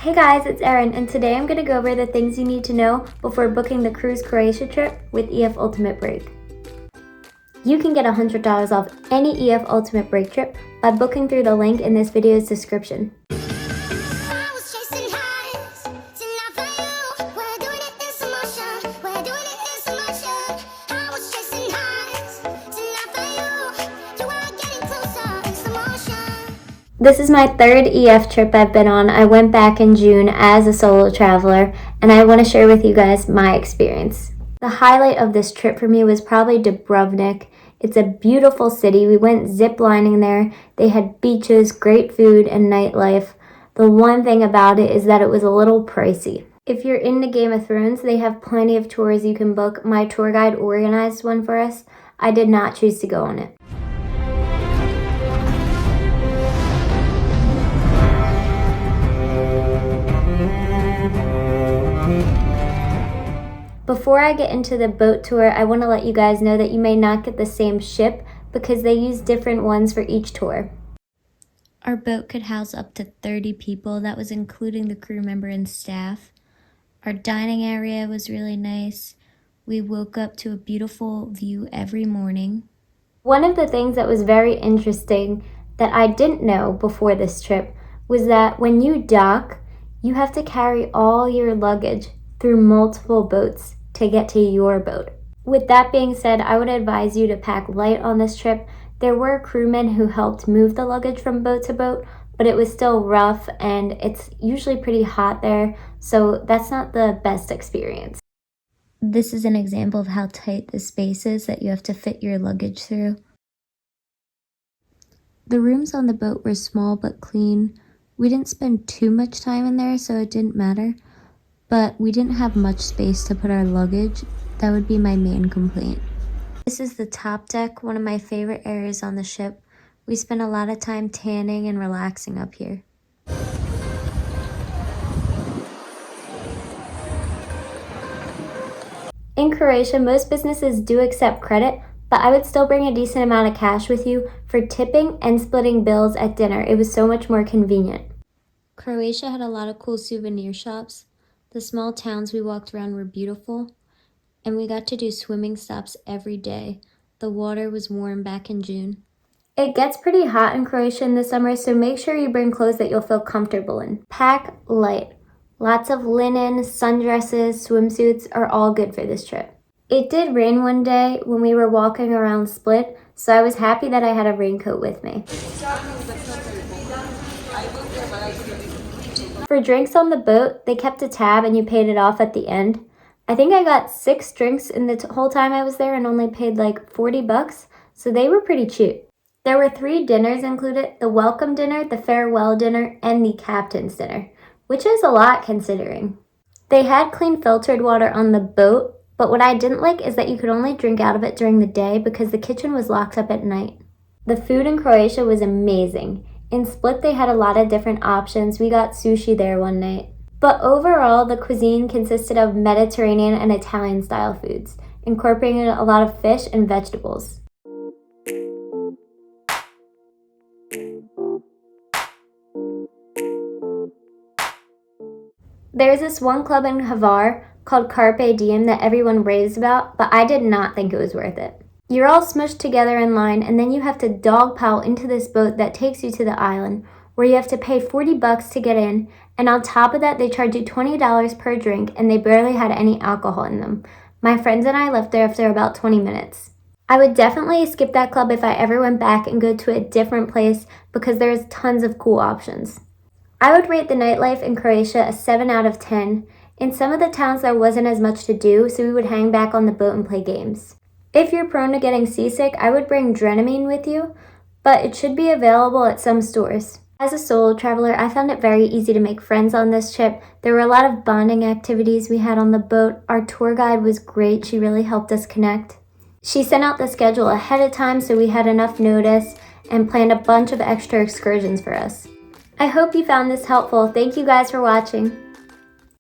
Hey guys, it's Erin, and today I'm going to go over the things you need to know before booking the cruise Croatia trip with EF Ultimate Break. You can get $100 off any EF Ultimate Break trip by booking through the link in this video's description. This is my third EF trip I've been on. I went back in June as a solo traveler, and I want to share with you guys my experience. The highlight of this trip for me was probably Dubrovnik. It's a beautiful city. We went zip lining there. They had beaches, great food, and nightlife. The one thing about it is that it was a little pricey. If you're into Game of Thrones, they have plenty of tours you can book. My tour guide organized one for us. I did not choose to go on it. Before I get into the boat tour, I want to let you guys know that you may not get the same ship because they use different ones for each tour. Our boat could house up to 30 people. That was including the crew member and staff. Our dining area was really nice. We woke up to a beautiful view every morning. One of the things that was very interesting that I didn't know before this trip was that when you dock, you have to carry all your luggage through multiple boats to get to your boat. With that being said, I would advise you to pack light on this trip. There were crewmen who helped move the luggage from boat to boat, but it was still rough and it's usually pretty hot there, so that's not the best experience. This is an example of how tight the space is that you have to fit your luggage through. The rooms on the boat were small but clean. We didn't spend too much time in there, so it didn't matter. But we didn't have much space to put our luggage. That would be my main complaint. This is the top deck, one of my favorite areas on the ship. We spent a lot of time tanning and relaxing up here. In Croatia, most businesses do accept credit, but I would still bring a decent amount of cash with you for tipping and splitting bills at dinner. It was so much more convenient. Croatia had a lot of cool souvenir shops. The small towns we walked around were beautiful, and we got to do swimming stops every day. The water was warm back in June. It gets pretty hot in Croatia in the summer, so make sure you bring clothes that you'll feel comfortable in. Pack light. Lots of linen, sundresses, swimsuits are all good for this trip. It did rain one day when we were walking around Split, so I was happy that I had a raincoat with me. For drinks on the boat, they kept a tab and you paid it off at the end. I think I got 6 drinks in the whole time I was there and only paid like $40, so they were pretty cheap. There were 3 dinners included: the welcome dinner, the farewell dinner, and the captain's dinner, which is a lot considering. They had clean filtered water on the boat, but what I didn't like is that you could only drink out of it during the day because the kitchen was locked up at night. The food in Croatia was amazing. In Split, they had a lot of different options. We got sushi there one night. But overall, the cuisine consisted of Mediterranean and Italian style foods, incorporating a lot of fish and vegetables. There's this one club in Hvar called Carpe Diem that everyone raves about, but I did not think it was worth it. You're all smushed together in line, and then you have to dogpile into this boat that takes you to the island, where you have to pay $40 to get in, and on top of that, they charge you $20 per drink, and they barely had any alcohol in them. My friends and I left there after about 20 minutes. I would definitely skip that club if I ever went back and go to a different place because there's tons of cool options. I would rate the nightlife in Croatia a 7 out of 10. In some of the towns, there wasn't as much to do, so we would hang back on the boat and play games. If you're prone to getting seasick, I would bring Dramamine with you, but it should be available at some stores. As a solo traveler, I found it very easy to make friends on this trip. There were a lot of bonding activities we had on the boat. Our tour guide was great. She really helped us connect. She sent out the schedule ahead of time, so we had enough notice and planned a bunch of extra excursions for us. I hope you found this helpful. Thank you guys for watching.